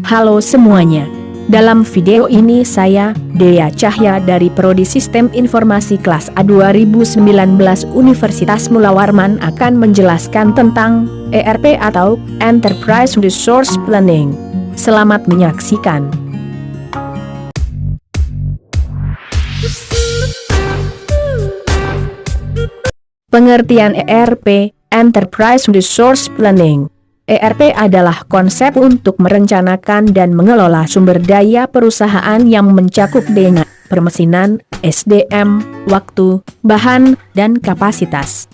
Halo semuanya. Dalam video ini saya, Dea Cahya dari Prodi Sistem Informasi Kelas A 2019 Universitas Mula Warman akan menjelaskan tentang ERP atau Enterprise Resource Planning. Selamat menyaksikan. Pengertian ERP, Enterprise Resource Planning. ERP adalah konsep untuk merencanakan dan mengelola sumber daya perusahaan yang mencakup dana, permesinan, SDM, waktu, bahan, dan kapasitas.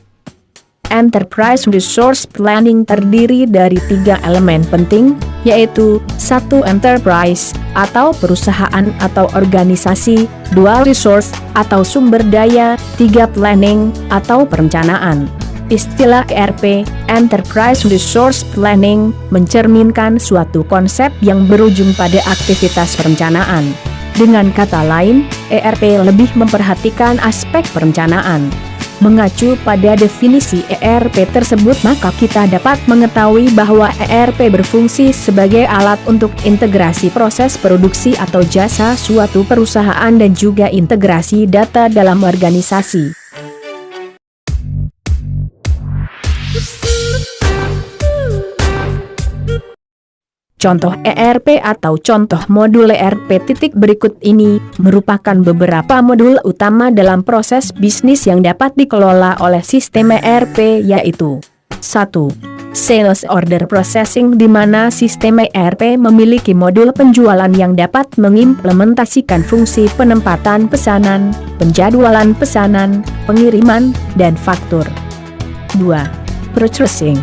Enterprise Resource Planning terdiri dari 3 elemen penting, yaitu 1. Enterprise, atau perusahaan atau organisasi, 2. Resource, atau sumber daya, 3. Planning, atau perencanaan. Istilah ERP, Enterprise Resource Planning, mencerminkan suatu konsep yang berujung pada aktivitas perencanaan. Dengan kata lain, ERP lebih memperhatikan aspek perencanaan. Mengacu pada definisi ERP tersebut, maka kita dapat mengetahui bahwa ERP berfungsi sebagai alat untuk integrasi proses produksi atau jasa suatu perusahaan dan juga integrasi data dalam organisasi. Contoh ERP atau contoh modul ERP berikut ini merupakan beberapa modul utama dalam proses bisnis yang dapat dikelola oleh sistem ERP, yaitu 1. Sales Order Processing, di mana sistem ERP memiliki modul penjualan yang dapat mengimplementasikan fungsi penempatan pesanan, penjadwalan pesanan, pengiriman, dan faktur. 2. Purchasing,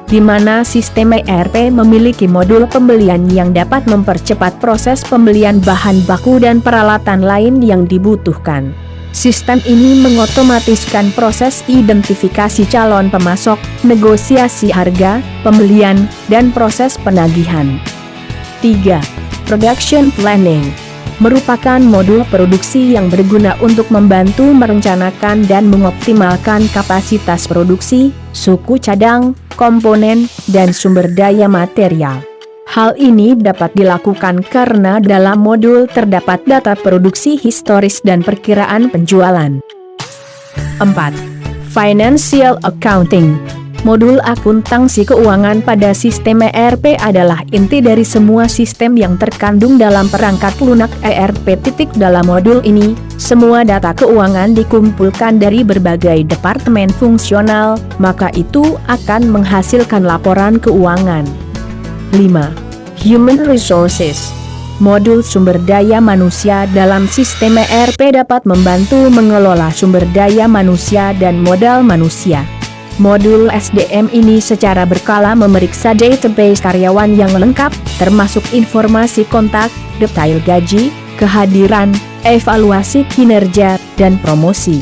di mana sistem ERP memiliki modul pembelian yang dapat mempercepat proses pembelian bahan baku dan peralatan lain yang dibutuhkan. Sistem ini mengotomatiskan proses identifikasi calon pemasok, negosiasi harga, pembelian, dan proses penagihan. 3. Production Planning, merupakan modul produksi yang berguna untuk membantu merencanakan dan mengoptimalkan kapasitas produksi, suku cadang, komponen, dan sumber daya material. Hal ini dapat dilakukan karena dalam modul terdapat data produksi historis dan perkiraan penjualan. 4. Financial Accounting, modul akuntansi keuangan pada sistem ERP adalah inti dari semua sistem yang terkandung dalam perangkat lunak ERP. Dalam modul ini, semua data keuangan dikumpulkan dari berbagai departemen fungsional, maka itu akan menghasilkan laporan keuangan. 5. Human Resources, modul sumber daya manusia dalam sistem ERP dapat membantu mengelola sumber daya manusia dan modal manusia. Modul SDM ini secara berkala memeriksa database karyawan yang lengkap, termasuk informasi kontak, detail gaji, kehadiran, evaluasi kinerja, dan promosi.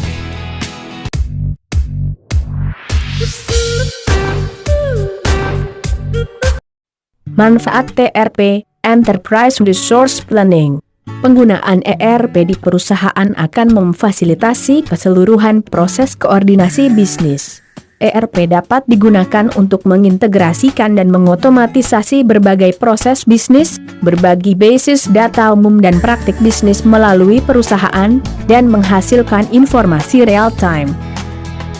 Manfaat ERP, Enterprise Resource Planning. Penggunaan ERP di perusahaan akan memfasilitasi keseluruhan proses koordinasi bisnis. ERP dapat digunakan untuk mengintegrasikan dan mengotomatisasi berbagai proses bisnis, berbagi basis data umum dan praktik bisnis melalui perusahaan, dan menghasilkan informasi real-time.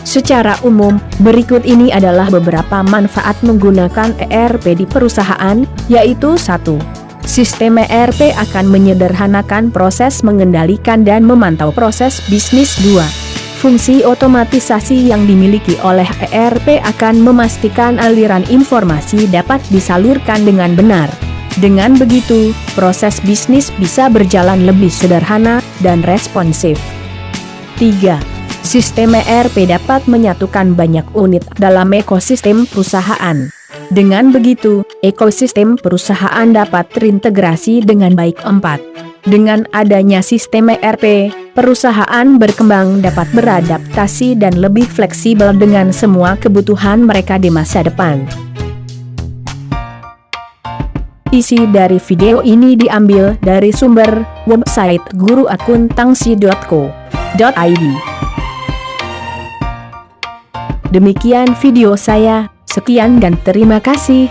Secara umum, berikut ini adalah beberapa manfaat menggunakan ERP di perusahaan, yaitu 1. Sistem ERP akan menyederhanakan proses mengendalikan dan memantau proses bisnis. 2. Fungsi otomatisasi yang dimiliki oleh ERP akan memastikan aliran informasi dapat disalurkan dengan benar. Dengan begitu, proses bisnis bisa berjalan lebih sederhana dan responsif. 3. Sistem ERP dapat menyatukan banyak unit dalam ekosistem perusahaan. Dengan begitu, ekosistem perusahaan dapat terintegrasi dengan baik. 4. Dengan adanya sistem ERP, perusahaan berkembang dapat beradaptasi dan lebih fleksibel dengan semua kebutuhan mereka di masa depan. Isi dari video ini diambil dari sumber website guruakuntansi.co.id. Demikian video saya, sekian dan terima kasih.